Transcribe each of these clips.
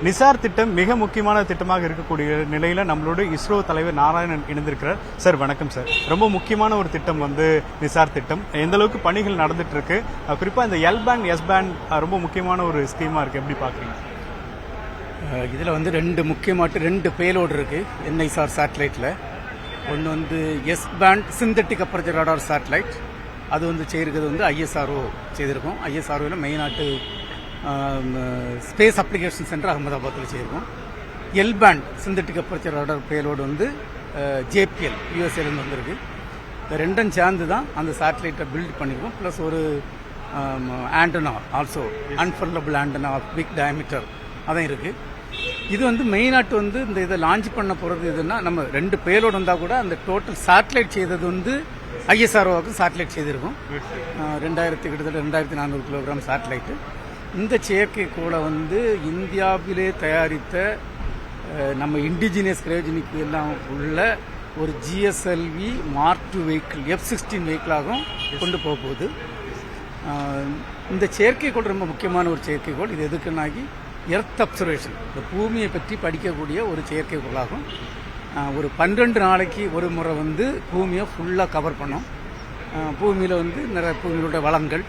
நிசார் திட்டம் மிக முக்கியமான திட்டமாக இருக்கக்கூடிய நிலையில் நம்மளோட இஸ்ரோ தலைவர் நாராயணன் இணைந்திருக்கிறார். சார் வணக்கம் சார். ரொம்ப முக்கியமான ஒரு திட்டம் வந்து நிசார் திட்டம். எந்த அளவுக்கு பணிகள் நடந்துட்டு இருக்கு, குறிப்பாக இந்த எல் பேண்ட் எஸ் பேண்ட் ரொம்ப முக்கியமான ஒரு ஸ்கீமாக இருக்குது, எப்படி பார்க்குறீங்க? இதில் வந்து ரெண்டு பேலோடு இருக்குது என்ஐசார் சேட்டலைட்டில். ஒன்று வந்து S band synthetic aperture radar satellite, அது வந்து செய்கிறது வந்து ஐஎஸ்ஆர்ஓ செய்திருக்கோம். ஐஎஸ்ஆர்ஓவில் மெயினாட்டு ஸ்பேஸ் அப்ளிகேஷன் சென்டர் அகமதாபாத்தில் செய்திருக்கோம். L band synthetic aperture radar payload வந்து ஜேபிஎல் யூஎஸ்ஏலேருந்து வந்திருக்கு. இந்த ரெண்டும் சேர்ந்து தான் அந்த சேட்டலைட்டை பில்ட் பண்ணியிருக்கோம். ப்ளஸ் ஒரு antenna also unfurlable antenna of big diameter அதான் இருக்குது. இது வந்து மெயினாட்டு வந்து இந்த இதை லான்ச் பண்ண போகிறது எதுன்னா, நம்ம ரெண்டு பேலோடு வந்தால் கூட அந்த டோட்டல் சேட்டலைட் செய்தது வந்து ஐஎஸ்ஆர்ஓவுக்கு சேட்டலைட் செய்திருக்கும். கிட்டத்தட்ட 2400 கிலோகிராம் சேட்டலைட்டு. இந்த செயற்கைக்கோளை வந்து இந்தியாவிலே தயாரித்த நம்ம இண்டிஜினியஸ் கிரையோஜெனிக் எல்லாம் உள்ள ஒரு ஜிஎஸ்எல்வி மார்க் 2 வெஹிக்கிள் F-16 வெஹிக்கிளாகவும் கொண்டு போக போகுது. இந்த செயற்கைக்கோள் ரொம்ப முக்கியமான ஒரு செயற்கைக்கோள். இது எதுக்குன்னாகி எர்த் அப்சர்வேஷன், இந்த பூமியை பற்றி படிக்கக்கூடிய ஒரு செயற்கைக்கோளாகும். ஒரு 12 நாளைக்கு ஒரு முறை வந்து பூமியை ஃபுல்லாக கவர் பண்ணோம். பூமியில் வந்து நிறைய பூமியோட வளங்கள்,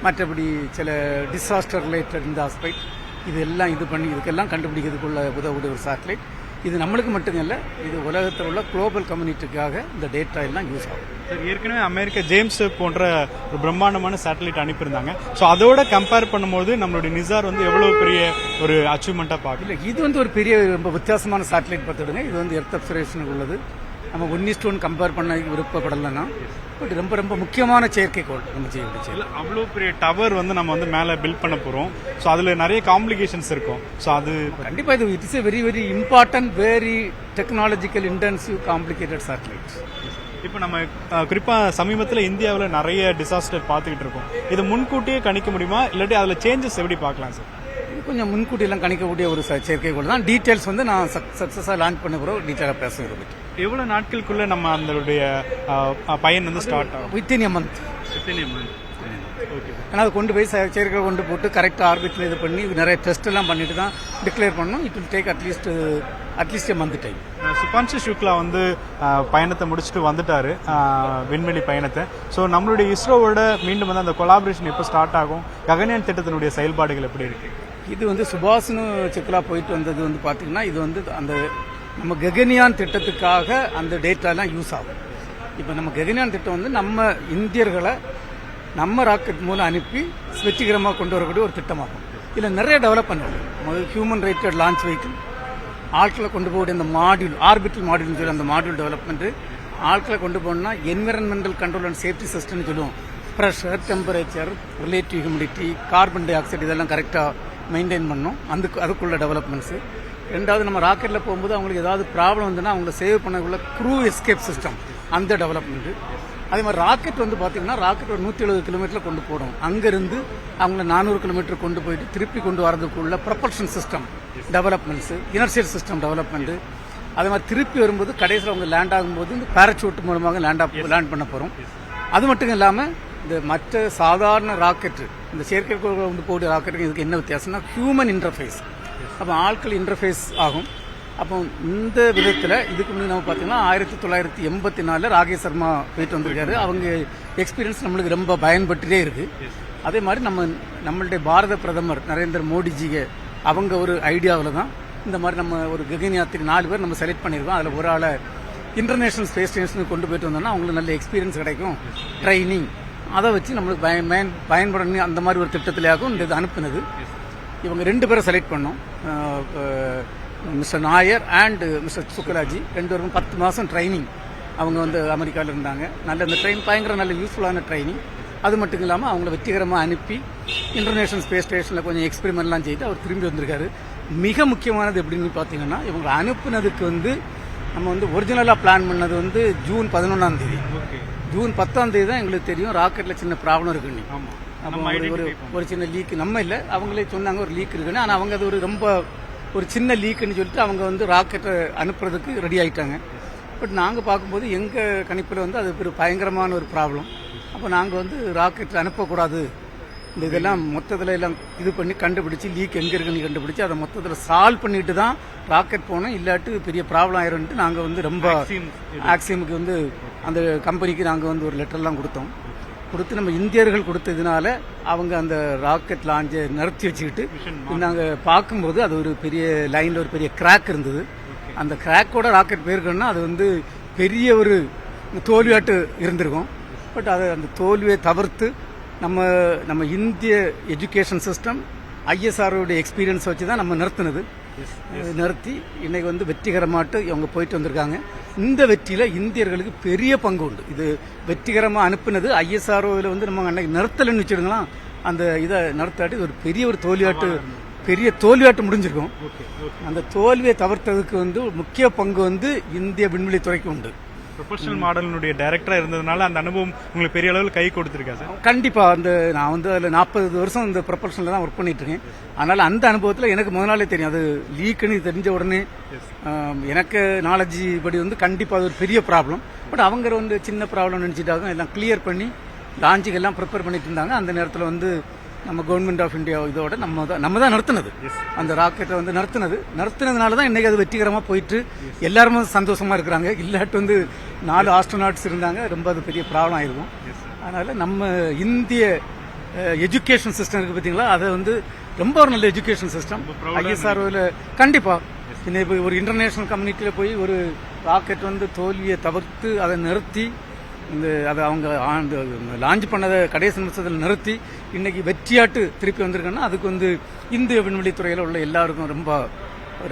மற்றபடி சில டிசாஸ்டர் ரிலேட்டட் இந்த ஆஸ்பெக்ட் இதெல்லாம் இதுக்கெல்லாம் கண்டுபிடிக்கிறதுக்குள்ள உதவுடைய ஒரு சேட்டலைட். இது நம்மளுக்கு மட்டும் இல்லை, இது உலகத்தில் உள்ள குளோபல் கம்யூனிட்டிக்காக இந்த டேட்டா எல்லாம் யூஸ் ஆகும். ஏற்கனவே அமெரிக்கா ஜேம்ஸ் போன்ற ஒரு பிரம்மாண்டமான சேட்டலைட் அனுப்பியிருந்தாங்க. ஸோ அதோட கம்பேர் பண்ணும்போது நம்மளுடைய நிசார் வந்து எவ்வளோ பெரிய ஒரு அச்சீவ்மெண்ட்டாக பார்க்கல. இது வந்து ஒரு பெரிய ரொம்ப வித்தியாசமான சேட்டலைட் பார்த்துடுங்க. இது வந்து எர்த் அப்சர்வேஷனுக்கு உள்ளது. நம்ம 1:1 கம்பேர் பண்ண விருப்பப்படலைன்னா, பட் ரொம்ப ரொம்ப முக்கியமான செயற்கைக்கோள் நம்ம செய்ய. அவ்வளோ பெரிய டவர் வந்து நம்ம வந்து மேலே பில்ட் பண்ண போகிறோம். ஸோ அதில் நிறைய காம்ப்ளிகேஷன்ஸ் இருக்கும். ஸோ அது கண்டிப்பாக இது it's a very very important, very technological intensive complicated satellite. இப்போ நம்ம குறிப்பாக சமீபத்தில் இந்தியாவில் நிறைய டிசாஸ்டர் பார்த்துக்கிட்டு இருக்கோம். இது முன்கூட்டியே கணிக்க முடியுமா, இல்லாட்டி அதில் சேஞ்சஸ் எப்படி பார்க்கலாம் சார்? கொஞ்சம் முன்கூட்டியெல்லாம் கணிக்கக்கூடிய ஒரு செயற்கைக்கோள் தான். டீட்டெயில்ஸ் வந்து நான் சக்ஸஸாக லான்ச் பண்ண பிறகு டீட்டெயிலாக பேசுகிறேன். எவ்வளோ நாட்களுக்குள்ளே நம்ம அதனுடைய பயன் வந்து ஸ்டார்ட் ஆகும்? Within a month. ஓகே. ஆனால் அது கொண்டு போய் செயற்கை கொண்டு போட்டு கரெக்டாக ஆர்பிட்டில் இது பண்ணி நிறைய டெஸ்ட் எல்லாம் பண்ணிட்டு தான் டிக்ளேர் பண்ணணும். It will take at least a month time. Shubhanshu Shukla வந்து பயணத்தை முடிச்சுட்டு வந்துட்டாரு, விண்வெளி பயணத்தை. ஸோ நம்மளுடைய இஸ்ரோவோட மீண்டும் வந்து அந்த கொலாபரேஷன் எப்போ ஸ்டார்ட் ஆகும்? ககன்யான் திட்டத்தினுடைய செயல்பாடுகள் எப்படி இருக்கு? இது வந்து சுபாஷ்னு சுக்லா போயிட்டு வந்தது வந்து பார்த்தீங்கன்னா, இது வந்து அந்த நம்ம ககன்யான் திட்டத்துக்காக அந்த டேட்டாலாம் யூஸ் ஆகும். இப்போ நம்ம ககன்யான் திட்டம் வந்து நம்ம இந்தியர்களை நம்ம ராக்கெட் மூலம் அனுப்பி வெற்றிகரமாக கொண்டு வரக்கூடிய ஒரு திட்டமாகும். இதில் நிறைய டெவலப்மெண்ட் இருக்குது. ஹியூமன் ரேட்டட் லான்ச் வெஹிக்கிள், ஆட்களை கொண்டு போகக்கூடிய அந்த மாடியூல், ஆர்பிட்டல் மாடியூல்னு சொல்லி அந்த மாடியூல் டெவலப்மெண்ட்டு, ஆட்களை கொண்டு போகணும்னா என்விரான்மெண்டல் கண்ட்ரோல் அண்ட் சேஃப்டி சிஸ்டம்னு சொல்லுவோம். Pressure, temperature, relative humidity, carbon di oxide இதெல்லாம் கரெக்டாக மெயின்டைன் பண்ணணும். அதுக்குள்ள டெவலப்மெண்ட்ஸு. ரெண்டாவது, நம்ம ராக்கெட்டில் போகும்போது அவங்களுக்கு ஏதாவது ப்ராப்ளம் வந்துன்னா அவங்கள சேவ் பண்ணக்குள்ள க்ரூ எஸ்கேப் சிஸ்டம், அந்த டெவலப்மெண்ட்டு. அதே மாதிரி ராக்கெட் வந்து பார்த்தீங்கன்னா, ராக்கெட் ஒரு 170 கிலோமீட்டரில் கொண்டு போகணும். அங்கேருந்து அவங்கள 400 கிலோமீட்டர் கொண்டு போயிட்டு திருப்பி கொண்டு வரதுக்குள்ள propulsion system developments, inertial system development. அதே மாதிரி திருப்பி வரும்போது கடைசியில் அவங்க லேண்ட் ஆகும்போது இந்த பேராசூட் மூலமாக லேண்ட் பண்ண போகிறோம். அது மட்டும் இல்லாமல் இந்த மற்ற சாதாரண ராக்கெட்டு, இந்த செயற்கைக்கோள் வந்து போகிற ராக்கெட்டுக்கு இதுக்கு என்ன வித்தியாசம்னா ஹியூமன் இன்டர்ஃபேஸ். அப்போ ஆட்கள் இன்டர்ஃபேஸ் ஆகும். அப்போ இந்த விதத்தில் இதுக்கு முன்னாடி நம்ம பார்த்தீங்கன்னா 1984 ராகேஷ் சர்மா போயிட்டு வந்திருக்காரு. அவங்க எக்ஸ்பீரியன்ஸ் நம்மளுக்கு ரொம்ப பயன்பட்டுட்டே இருக்குது. அதே மாதிரி நம்மளுடைய பாரத பிரதமர் நரேந்திர மோடிஜியை அவங்க ஒரு ஐடியாவில் தான் இந்த மாதிரி நம்ம ஒரு ககன்யாத்திரி 4 பேர் நம்ம செலக்ட் பண்ணியிருக்கோம். அதில் ஒரு ஆளை இன்டர்நேஷனல் ஸ்பேஸ் ஸ்டேஷனுக்கு கொண்டு போயிட்டு வந்தோம்னா அவங்களுக்கு நல்ல எக்ஸ்பீரியன்ஸ் கிடைக்கும், ட்ரைனிங். அதை வச்சு நம்மளுக்கு பயன்படணும். அந்த மாதிரி ஒரு திட்டத்திலேயாகவும் இந்த இது அனுப்புனது. இவங்க 2 பேரை செலக்ட் பண்ணோம், மிஸ்டர் நாயர் அண்ட் மிஸ்டர் சுக்லாஜி. 2 பேருக்கும் 10 மாதம் ட்ரைனிங். அவங்க வந்து அமெரிக்காவில் இருந்தாங்க. நல்ல இந்த பயங்கர நல்ல யூஸ்ஃபுல்லான ட்ரைனிங். அது மட்டும் இல்லாமல் அவங்கள வெற்றிகரமாக அனுப்பி இன்டர்நேஷனல் ஸ்பேஸ் ஸ்டேஷனில் கொஞ்சம் எக்ஸ்பெரிமெண்ட்லாம் செய்து அவர் திரும்பி வந்திருக்காரு. மிக முக்கியமானது எப்படின்னு பார்த்தீங்கன்னா, இவங்களை அனுப்புனதுக்கு வந்து நம்ம வந்து ஒரிஜினலாக பிளான் பண்ணது வந்து ஜூன் 11ஆம் தேதி. ஜூன் 10ஆம் தேதி தான் எங்களுக்கு தெரியும் ராக்கெட்டில் சின்ன ப்ராப்ளம் இருக்குன்னு. ஒரு சின்ன லீக், நம்ம இல்லை அவங்களே சொன்னாங்க ஒரு லீக் இருக்குன்னு. ஆனால் அவங்க அது ஒரு சின்ன லீக்குன்னு சொல்லிட்டு அவங்க வந்து ராக்கெட்டை அனுப்புறதுக்கு ரெடி ஆகிட்டாங்க. பட் நாங்கள் பார்க்கும்போது எங்கள் கணிப்பில் வந்து அது ஒரு பயங்கரமான ஒரு ப்ராப்ளம். அப்போ நாங்கள் வந்து ராக்கெட் அனுப்பக்கூடாது, இந்த இதெல்லாம் மொத்தத்தில் எல்லாம் இது பண்ணி கண்டுபிடிச்சி லீக் எங்கே இருக்குன்னு கண்டுபிடிச்சி அதை மொத்தத்தில் சால்வ் பண்ணிட்டு தான் ராக்கெட் போனோம். இல்லாட்டு பெரிய ப்ராப்ளம் ஆயிரும்ட்டு நாங்கள் வந்து ரொம்ப ஆக்சியமுக்கு வந்து அந்த கம்பெனிக்கு நாங்கள் வந்து ஒரு லெட்டர்லாம் கொடுத்தோம். கொடுத்து நம்ம இந்தியர்கள் கொடுத்ததுனால அவங்க அந்த ராக்கெட் லாஞ்சை நிறுத்தி வச்சுக்கிட்டு நாங்கள் பார்க்கும்போது அது ஒரு பெரிய லைனில் ஒரு பெரிய கிராக் இருந்தது. அந்த கிராக்கோட ராக்கெட் போயிருக்கோன்னா அது வந்து பெரிய ஒரு தோல்வியாட்டு இருந்திருக்கும். பட் அதை அந்த தோல்வியை தவிர்த்து நம்ம இந்திய எஜுகேஷன் சிஸ்டம் ஐஎஸ்ஆரோட எக்ஸ்பீரியன்ஸ் வச்சு தான் நம்ம நிறுத்தினது. நிறுத்தி இன்னைக்கு வந்து வெற்றிகரமாட்டு இவங்க போயிட்டு வந்திருக்காங்க. இந்த வெற்றியில இந்தியர்களுக்கு பெரிய பங்கு உண்டு. இது வெற்றிகரமாக அனுப்புனது ஐஎஸ்ஆர்ஓவில் வந்து நம்ம அன்னைக்கு நிறுத்தலன்னு வச்சுடுங்களா, அந்த இதை நிறுத்தாட்டி ஒரு பெரிய தோல்வியாட்டு முடிஞ்சிருக்கும். அந்த தோல்வியை தவிர்த்ததுக்கு வந்து முக்கிய பங்கு வந்து இந்திய விண்வெளி துறைக்கு உண்டு. ப்ரொஃபஷனல் மாடலினுடைய டைரக்டரா இருந்ததுனால அந்த அனுபவம் உங்களுக்கு பெரிய அளவில் கை கொடுத்துருக்கா சார்? கண்டிப்பா. நான் வந்து அதில் 40 வருஷம் இந்த ப்ரொபஷனில் தான் ஒர்க் பண்ணிட்டு இருக்கேன். அதனால அந்த அனுபவத்தில் எனக்கு முதல் நாளே தெரியும் அது லீக்குன்னு தெரிஞ்ச உடனே எனக்கு நாலேஜ் படி வந்து கண்டிப்பா அது ஒரு பெரிய ப்ராப்ளம். பட் அவங்க வந்து சின்ன ப்ராப்ளம் நினைச்சிட்டாங்க, எல்லாம் கிளியர் பண்ணி லாஞ்சுக்கு எல்லாம் ப்ரிப்பேர் பண்ணிட்டு இருந்தாங்க. அந்த நேரத்தில் வந்து நம்ம கவர்மெண்ட் ஆஃப் இந்தியா இதோட நம்ம தான் நடத்துனது. அந்த ராக்கெட்டை வந்து நடத்துனதுனால தான் இன்னைக்கு அது வெற்றிகரமாக போயிட்டு எல்லாருமே சந்தோஷமா இருக்கிறாங்க. இல்லாட்டு வந்து 4 ஆஸ்ட்ரோநாட்ஸ் இருந்தாங்க, ரொம்ப அது பெரிய ப்ராப்ளம் ஆயிருக்கும். அதனால நம்ம இந்திய எஜுகேஷன் சிஸ்டம் இருக்கு பார்த்தீங்களா, அதை வந்து ரொம்ப ஒரு நல்ல எஜுகேஷன் சிஸ்டம். ஐஎஸ்ஆர்ஓவில் கண்டிப்பா இப்போ ஒரு இன்டர்நேஷனல் கம்யூனிட்டியில் போய் ஒரு ராக்கெட் வந்து தோல்வியை தவிர்த்து அதை நிறுத்தி அதை அவங்க லான்ச் பண்ணதை கடைசி நிமிஷத்தில் நிறுத்தி இன்னைக்கு வெற்றியாட்டு திருப்பி வந்திருக்காங்கன்னா அதுக்கு வந்து இந்திய விண்வெளி துறையில் உள்ள எல்லாருக்கும்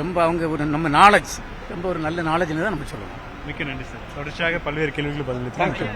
ரொம்ப அவங்க ஒரு நம்ம நாலேஜ் ரொம்ப ஒரு நல்ல நாலேஜ்னு தான் நம்ம சொல்லணும். மிக்க நன்றி சார். தொடர்ச்சியாக பல்வேறு கேள்விகள் பதிலளித்து தேங்க்யூ.